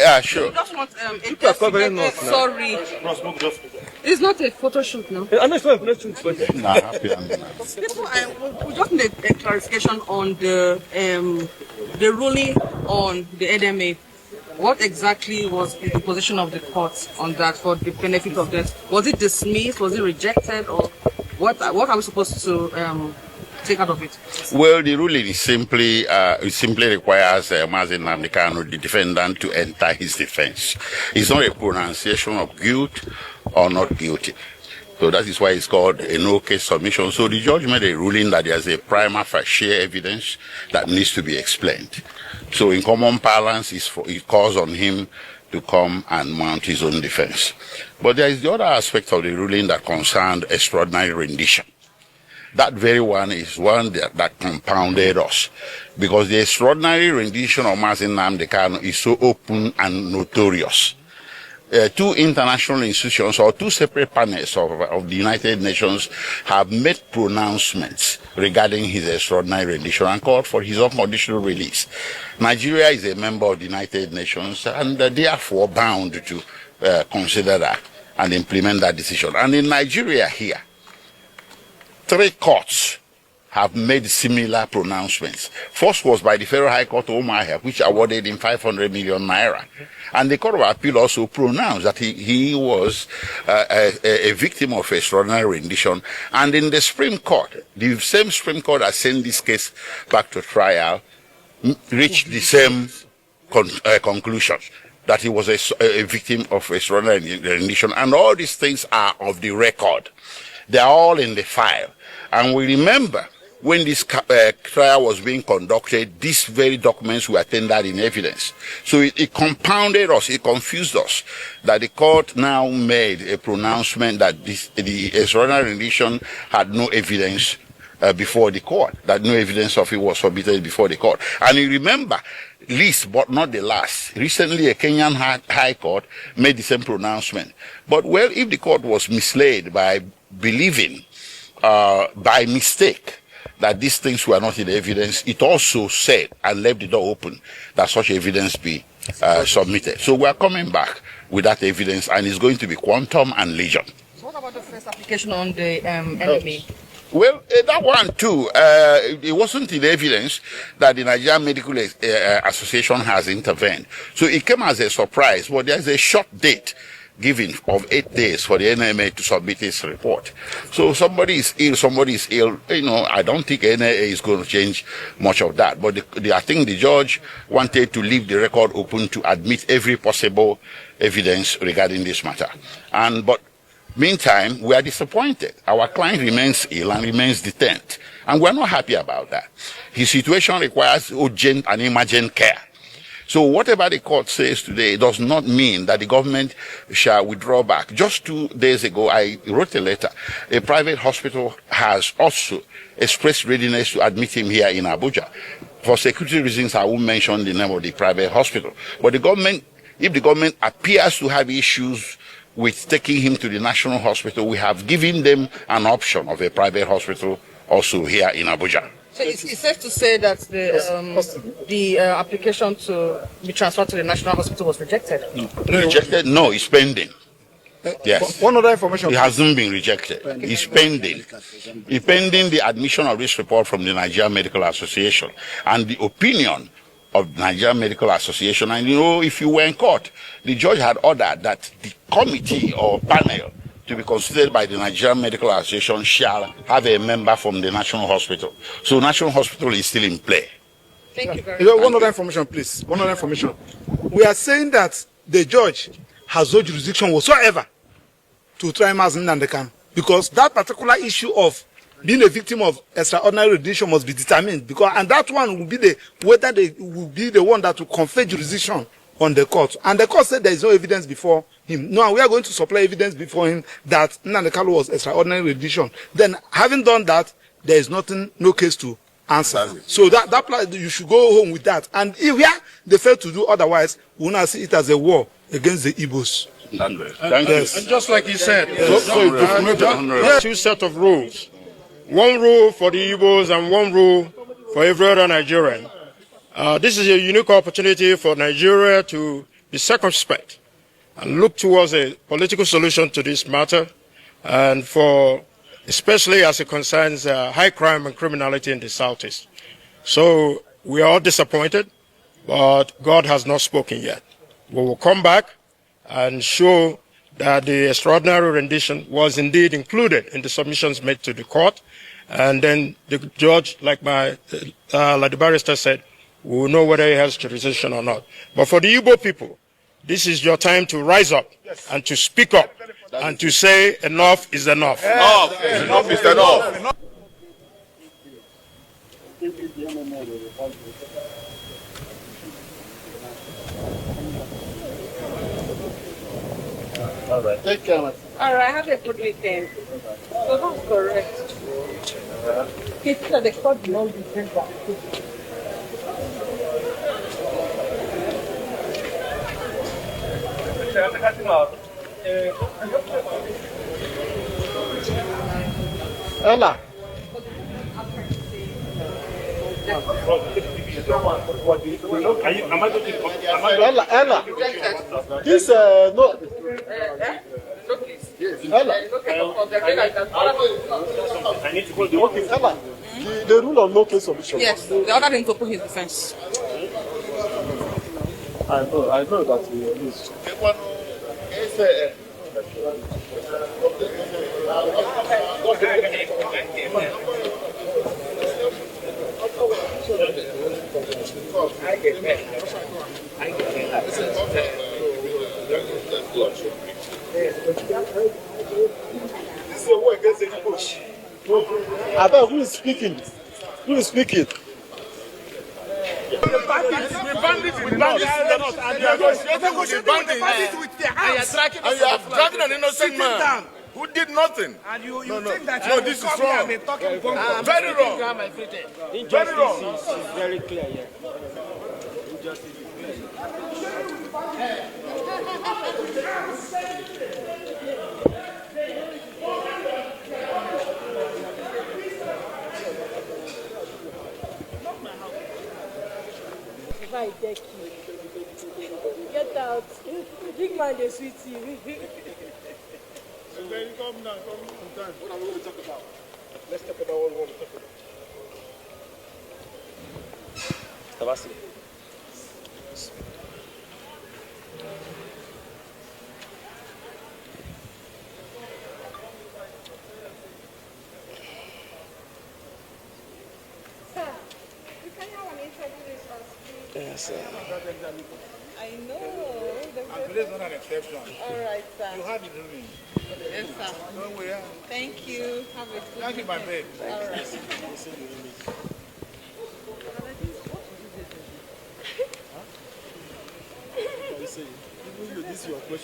Yeah, sure. We just want sorry. It's not a photo shoot now. Nah, happy We just need a clarification on the ruling on the NMA. What exactly was the position of the court on that for the benefit of that? Was it dismissed? Was it rejected? Or what are we supposed to take out of it? Well, the ruling is simply requires Mazi Nnamdi Kanu, the defendant, to enter his defense. It's not a pronunciation of guilt or not guilty. So that is why it's called a no-case submission. So the judge made a ruling that there's a prima facie evidence that needs to be explained. So in common parlance, it calls on him to come and mount his own defense. But there is the other aspect of the ruling that concerned extraordinary rendition. That very one is one that compounded us, because the extraordinary rendition of Mazi Nnamdi Kanu is so open and notorious. Two international institutions or two separate panels of the United Nations have made pronouncements regarding his extraordinary rendition and called for his unconditional release. Nigeria is a member of the United Nations and therefore bound to consider that and implement that decision. And in Nigeria here, 3 courts have made similar pronouncements. First was by the Federal High Court of Umuahia, which awarded him 500 million naira. And the Court of Appeal also pronounced that he was a victim of extraordinary rendition. And in the Supreme Court, the same Supreme Court that sent this case back to trial, reached the same conclusion, that he was a victim of extraordinary rendition. And all these things are of the record. They are all in the file. And we remember when this trial was being conducted, these very documents were tendered in evidence. So it compounded us, it confused us, that the court now made a pronouncement that the extraordinary rendition had no evidence before the court, that no evidence of it was submitted before the court. And you remember, least but not the last, recently a Kenyan High Court made the same pronouncement. But well, if the court was misled by believing by mistake that these things were not in the evidence, it also said and left the door open that such evidence be submitted. So we are coming back with that evidence, and it's going to be quantum and legion. So what about the first application on the enemy? Well, that one too, it wasn't in evidence that the Nigerian Medical Association has intervened. So it came as a surprise, but there's a short date given of 8 days for the NMA to submit its report. So somebody is ill, I don't think NMA is going to change much of that. But I think the judge wanted to leave the record open to admit every possible evidence regarding this matter. But meantime, we are disappointed. Our client remains ill and remains detained. And we're not happy about that. His situation requires urgent and emergent care. So whatever the court says today does not mean that the government shall withdraw back. Just 2 days ago, I wrote a letter. A private hospital has also expressed readiness to admit him here in Abuja. For security reasons, I won't mention the name of the private hospital. But the government, if the government appears to have issues with taking him to the national hospital, we have given them an option of a private hospital also here in Abuja. So it's safe to say that the application to be transferred to the National Hospital was rejected? No. Rejected? No, it's pending. Yes. One other information. It hasn't been rejected. It's pending. It's pending the admission of this report from the Nigerian Medical Association and the opinion of the Nigerian Medical Association. And if you were in court, the judge had ordered that the committee or panel to be considered by the Nigerian Medical Association shall have a member from the National Hospital. So National Hospital is still in play. Thank you very much. One other information, please. One other information. We are saying that the judge has no jurisdiction whatsoever to try Mazi Nnamdi Kanu, because that particular issue of being a victim of extraordinary rendition must be determined, and that one will be whether they will be the one that will confer jurisdiction on the court. And the court said there is no evidence before him. No, we are going to supply evidence before him that Nnamdi Kanu was extraordinary rendition. Then, having done that, there is no case to answer. So that you should go home with that. And if they fail to do otherwise, we will not see it as a war against the Igbos. Thank you. And just like he said, Yes. 2 sets of rules. One rule for the Igbos and one rule for every other Nigerian. This is a unique opportunity for Nigeria to be circumspect and look towards a political solution to this matter, and especially as it concerns high crime and criminality in the Southeast. So we are all disappointed, but God has not spoken yet. We will come back and show that the extraordinary rendition was indeed included in the submissions made to the court, and then the judge, like the barrister said, will know whether he has jurisdiction or not. But for the Igbo people, this is your time to rise up and to speak up and to say enough is enough. Enough is enough. All right. Take care, man. All right, have a good weekend. So that's correct. It's that the court will not defend that. Ella. Ella. This no. Ella. I need to go. Okay, Ella. The rule of no case submission. Yes, the order him to put his defense. I know that he is. Abel, who is speaking? Who is speaking? The bandits in the north, and they are negotiating with their hands. And you are dragging an innocent man who did nothing. And you think that no, this is wrong. Very wrong. Very wrong. It's very clear here. Injustice is Get out. Big man, they sweet you. Come now, come sometime. What are we going to talk about? Let's talk about what we want to talk about. Tabasi. Sir, you can have an interview with us, please. Yes, sir. I know. And today's not an exception. All right, sir. You had it doing. Yes, sir. No way. Thank you. Have a good Thank you, my babe. All right. This is your question.